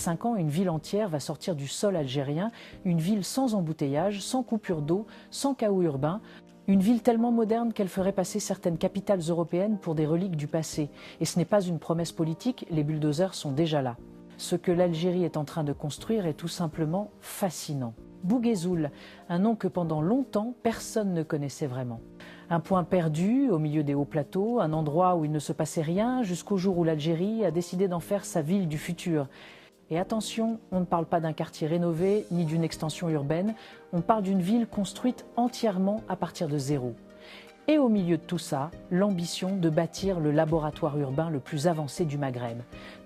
5 ans, une ville entière va sortir du sol algérien, une ville sans embouteillage, sans coupure d'eau, sans chaos urbain, une ville tellement moderne qu'elle ferait passer certaines capitales européennes pour des reliques du passé. Et ce n'est pas une promesse politique, les bulldozers sont déjà là. Ce que l'Algérie est en train de construire est tout simplement fascinant. Bouguézoul, un nom que pendant longtemps personne ne connaissait vraiment. Un point perdu au milieu des hauts plateaux, un endroit où il ne se passait rien jusqu'au jour où l'Algérie a décidé d'en faire sa ville du futur. Et attention, on ne parle pas d'un quartier rénové ni d'une extension urbaine, on parle d'une ville construite entièrement à partir de zéro. Et au milieu de tout ça, l'ambition de bâtir le laboratoire urbain le plus avancé du Maghreb.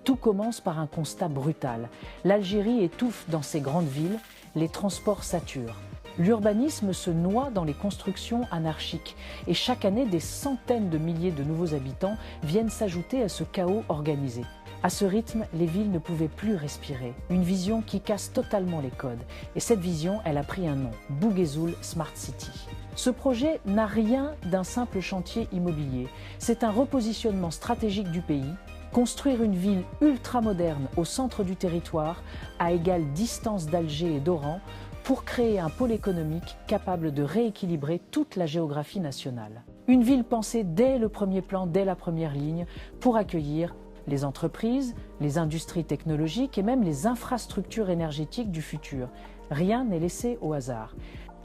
Tout commence par un constat brutal. L'Algérie étouffe dans ses grandes villes, les transports saturent. L'urbanisme se noie dans les constructions anarchiques et chaque année, des centaines de milliers de nouveaux habitants viennent s'ajouter à ce chaos organisé. À ce rythme, les villes ne pouvaient plus respirer. Une vision qui casse totalement les codes. Et cette vision, elle a pris un nom, Bouguézoul Smart City. Ce projet n'a rien d'un simple chantier immobilier. C'est un repositionnement stratégique du pays. Construire une ville ultra-moderne au centre du territoire, à égale distance d'Alger et d'Oran, pour créer un pôle économique capable de rééquilibrer toute la géographie nationale. Une ville pensée dès le premier plan, dès la première ligne, pour accueillir les entreprises, les industries technologiques et même les infrastructures énergétiques du futur. Rien n'est laissé au hasard.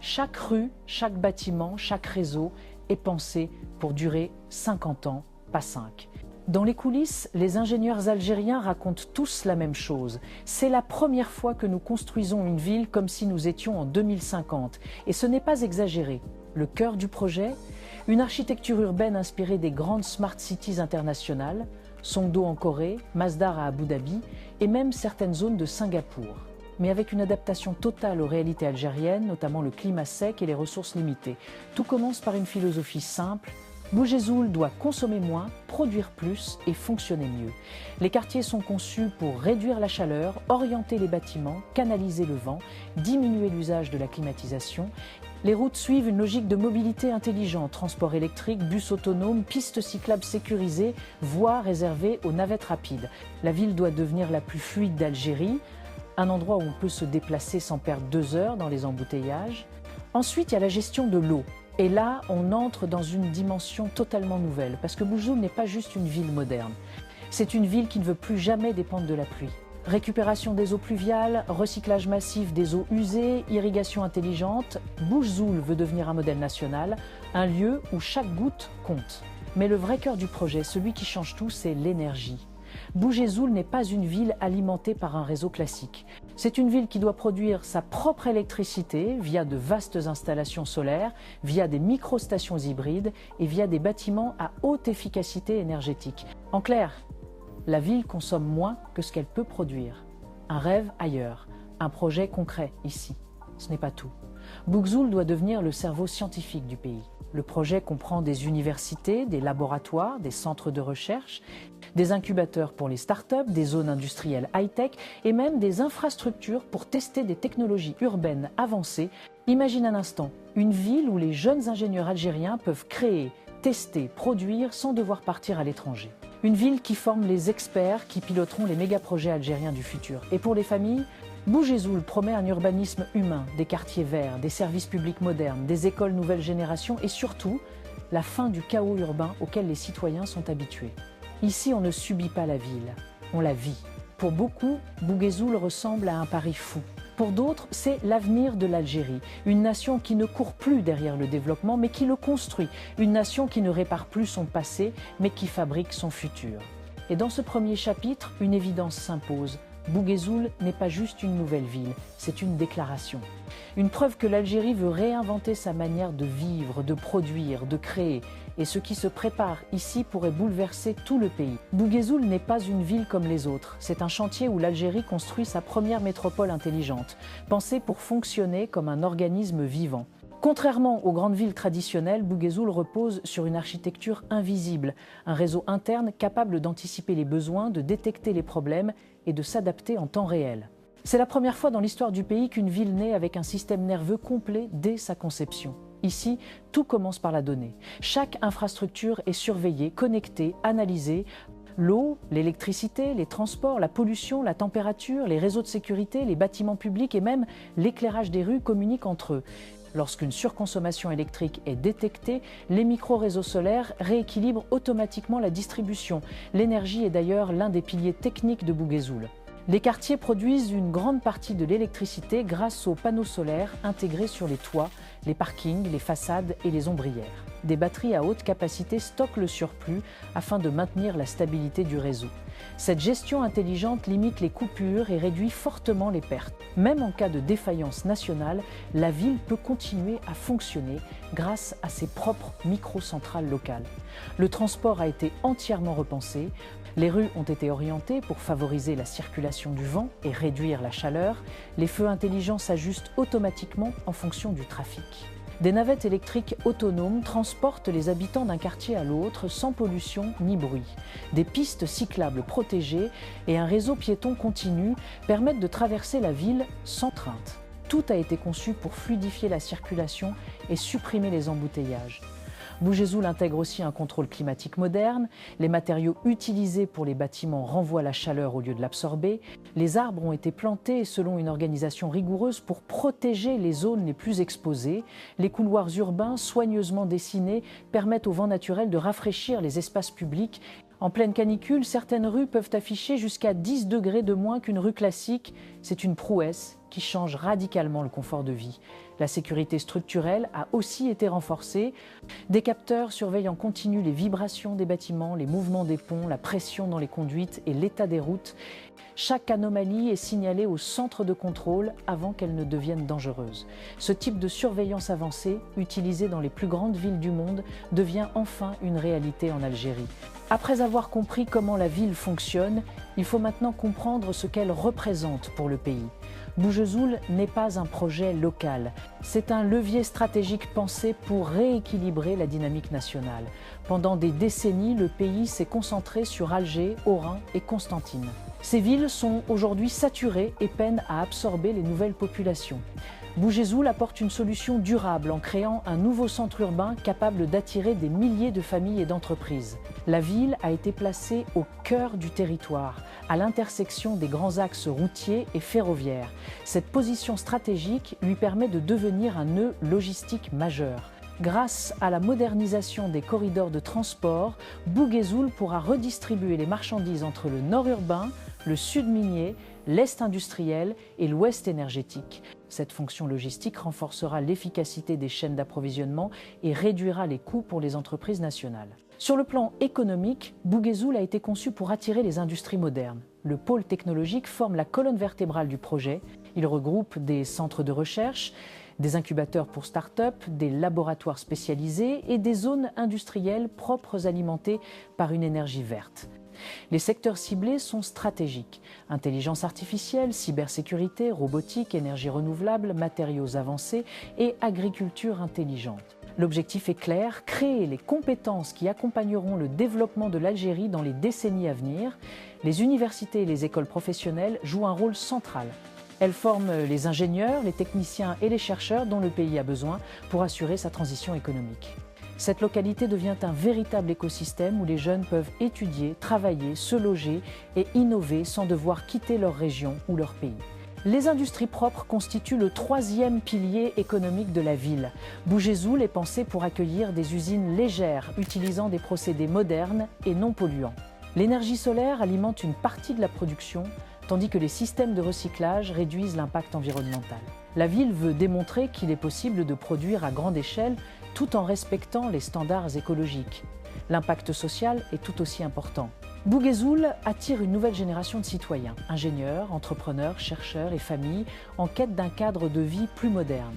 Chaque rue, chaque bâtiment, chaque réseau est pensé pour durer 50 ans, pas 5. Dans les coulisses, les ingénieurs algériens racontent tous la même chose. C'est la première fois que nous construisons une ville comme si nous étions en 2050. Et ce n'est pas exagéré. Le cœur du projet, une architecture urbaine inspirée des grandes smart cities internationales, Songdo en Corée, Masdar à Abu Dhabi et même certaines zones de Singapour. Mais avec une adaptation totale aux réalités algériennes, notamment le climat sec et les ressources limitées. Tout commence par une philosophie simple. Bouguézoul doit consommer moins, produire plus et fonctionner mieux. Les quartiers sont conçus pour réduire la chaleur, orienter les bâtiments, canaliser le vent, diminuer l'usage de la climatisation. Les routes suivent une logique de mobilité intelligente, transport électrique, bus autonomes, pistes cyclables sécurisées, voies réservées aux navettes rapides. La ville doit devenir la plus fluide d'Algérie, un endroit où on peut se déplacer sans perdre 2 heures dans les embouteillages. Ensuite, il y a la gestion de l'eau. Et là, on entre dans une dimension totalement nouvelle, parce que Bouguézoul n'est pas juste une ville moderne. C'est une ville qui ne veut plus jamais dépendre de la pluie. Récupération des eaux pluviales, recyclage massif des eaux usées, irrigation intelligente, Bouguézoul veut devenir un modèle national, un lieu où chaque goutte compte. Mais le vrai cœur du projet, celui qui change tout, c'est l'énergie. Bouguézoul n'est pas une ville alimentée par un réseau classique. C'est une ville qui doit produire sa propre électricité via de vastes installations solaires, via des micro-stations hybrides et via des bâtiments à haute efficacité énergétique. En clair, la ville consomme moins que ce qu'elle peut produire. Un rêve ailleurs, un projet concret ici. Ce n'est pas tout. Bouguézoul doit devenir le cerveau scientifique du pays. Le projet comprend des universités, des laboratoires, des centres de recherche, des incubateurs pour les startups, des zones industrielles high-tech et même des infrastructures pour tester des technologies urbaines avancées. Imagine un instant, une ville où les jeunes ingénieurs algériens peuvent créer, tester, produire sans devoir partir à l'étranger. Une ville qui forme les experts qui piloteront les méga-projets algériens du futur. Et pour les familles, Bouguézoul promet un urbanisme humain, des quartiers verts, des services publics modernes, des écoles nouvelle génération et surtout, la fin du chaos urbain auquel les citoyens sont habitués. Ici, on ne subit pas la ville, on la vit. Pour beaucoup, Bouguézoul ressemble à un pari fou. Pour d'autres, c'est l'avenir de l'Algérie, une nation qui ne court plus derrière le développement, mais qui le construit, une nation qui ne répare plus son passé, mais qui fabrique son futur. Et dans ce premier chapitre, une évidence s'impose. Bouguézoul n'est pas juste une nouvelle ville, c'est une déclaration. Une preuve que l'Algérie veut réinventer sa manière de vivre, de produire, de créer. Et ce qui se prépare ici pourrait bouleverser tout le pays. Bouguézoul n'est pas une ville comme les autres. C'est un chantier où l'Algérie construit sa première métropole intelligente, pensée pour fonctionner comme un organisme vivant. Contrairement aux grandes villes traditionnelles, Bouguézoul repose sur une architecture invisible, un réseau interne capable d'anticiper les besoins, de détecter les problèmes et de s'adapter en temps réel. C'est la première fois dans l'histoire du pays qu'une ville naît avec un système nerveux complet dès sa conception. Ici, tout commence par la donnée. Chaque infrastructure est surveillée, connectée, analysée. L'eau, l'électricité, les transports, la pollution, la température, les réseaux de sécurité, les bâtiments publics et même l'éclairage des rues communiquent entre eux. Lorsqu'une surconsommation électrique est détectée, les micro-réseaux solaires rééquilibrent automatiquement la distribution. L'énergie est d'ailleurs l'un des piliers techniques de Bouguézoul. Les quartiers produisent une grande partie de l'électricité grâce aux panneaux solaires intégrés sur les toits, les parkings, les façades et les ombrières. Des batteries à haute capacité stockent le surplus afin de maintenir la stabilité du réseau. Cette gestion intelligente limite les coupures et réduit fortement les pertes. Même en cas de défaillance nationale, la ville peut continuer à fonctionner grâce à ses propres microcentrales locales. Le transport a été entièrement repensé. Les rues ont été orientées pour favoriser la circulation du vent et réduire la chaleur. Les feux intelligents s'ajustent automatiquement en fonction du trafic. Des navettes électriques autonomes transportent les habitants d'un quartier à l'autre sans pollution ni bruit. Des pistes cyclables protégées et un réseau piéton continu permettent de traverser la ville sans crainte. Tout a été conçu pour fluidifier la circulation et supprimer les embouteillages. Bouguézoul intègre aussi un contrôle climatique moderne. Les matériaux utilisés pour les bâtiments renvoient la chaleur au lieu de l'absorber. Les arbres ont été plantés selon une organisation rigoureuse pour protéger les zones les plus exposées. Les couloirs urbains soigneusement dessinés permettent au vent naturel de rafraîchir les espaces publics. En pleine canicule, certaines rues peuvent afficher jusqu'à 10 degrés de moins qu'une rue classique. C'est une prouesse qui change radicalement le confort de vie. La sécurité structurelle a aussi été renforcée. Des capteurs surveillent en continu les vibrations des bâtiments, les mouvements des ponts, la pression dans les conduites et l'état des routes. Chaque anomalie est signalée au centre de contrôle avant qu'elle ne devienne dangereuse. Ce type de surveillance avancée, utilisé dans les plus grandes villes du monde, devient enfin une réalité en Algérie. Après avoir compris comment la ville fonctionne, il faut maintenant comprendre ce qu'elle représente pour le pays. Bouguézoul n'est pas un projet local, c'est un levier stratégique pensé pour rééquilibrer la dynamique nationale. Pendant des décennies, le pays s'est concentré sur Alger, Oran et Constantine. Ces villes sont aujourd'hui saturées et peinent à absorber les nouvelles populations. Bouguézoul apporte une solution durable en créant un nouveau centre urbain capable d'attirer des milliers de familles et d'entreprises. La ville a été placée au cœur du territoire, à l'intersection des grands axes routiers et ferroviaires. Cette position stratégique lui permet de devenir un nœud logistique majeur. Grâce à la modernisation des corridors de transport, Bouguézoul pourra redistribuer les marchandises entre le nord urbain, le sud minier, l'est industriel et l'ouest énergétique. Cette fonction logistique renforcera l'efficacité des chaînes d'approvisionnement et réduira les coûts pour les entreprises nationales. Sur le plan économique, Bouguézoul a été conçu pour attirer les industries modernes. Le pôle technologique forme la colonne vertébrale du projet. Il regroupe des centres de recherche, des incubateurs pour start-up, des laboratoires spécialisés et des zones industrielles propres alimentées par une énergie verte. Les secteurs ciblés sont stratégiques. Intelligence artificielle, cybersécurité, robotique, énergie renouvelable, matériaux avancés et agriculture intelligente. L'objectif est clair, créer les compétences qui accompagneront le développement de l'Algérie dans les décennies à venir. Les universités et les écoles professionnelles jouent un rôle central. Elles forment les ingénieurs, les techniciens et les chercheurs dont le pays a besoin pour assurer sa transition économique. Cette localité devient un véritable écosystème où les jeunes peuvent étudier, travailler, se loger et innover sans devoir quitter leur région ou leur pays. Les industries propres constituent le troisième pilier économique de la ville. Bouguézoul est pensé pour accueillir des usines légères utilisant des procédés modernes et non polluants. L'énergie solaire alimente une partie de la production, tandis que les systèmes de recyclage réduisent l'impact environnemental. La ville veut démontrer qu'il est possible de produire à grande échelle tout en respectant les standards écologiques. L'impact social est tout aussi important. Bouguézoul attire une nouvelle génération de citoyens, ingénieurs, entrepreneurs, chercheurs et familles en quête d'un cadre de vie plus moderne.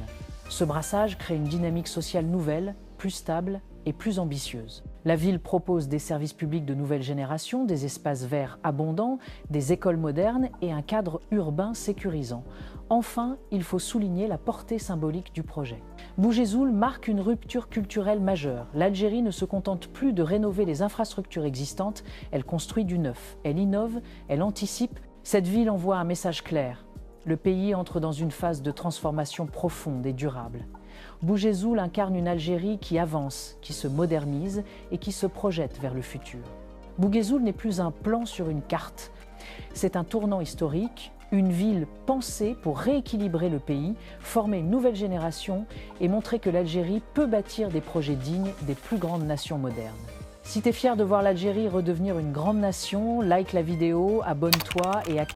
Ce brassage crée une dynamique sociale nouvelle, plus stable et plus ambitieuse. La ville propose des services publics de nouvelle génération, des espaces verts abondants, des écoles modernes et un cadre urbain sécurisant. Enfin, il faut souligner la portée symbolique du projet. Bouguézoul marque une rupture culturelle majeure. L'Algérie ne se contente plus de rénover les infrastructures existantes, elle construit du neuf, elle innove, elle anticipe. Cette ville envoie un message clair. Le pays entre dans une phase de transformation profonde et durable. Bouguézoul incarne une Algérie qui avance, qui se modernise et qui se projette vers le futur. Bouguézoul n'est plus un plan sur une carte. C'est un tournant historique, une ville pensée pour rééquilibrer le pays, former une nouvelle génération et montrer que l'Algérie peut bâtir des projets dignes des plus grandes nations modernes. Si tu es fier de voir l'Algérie redevenir une grande nation, like la vidéo, abonne-toi et active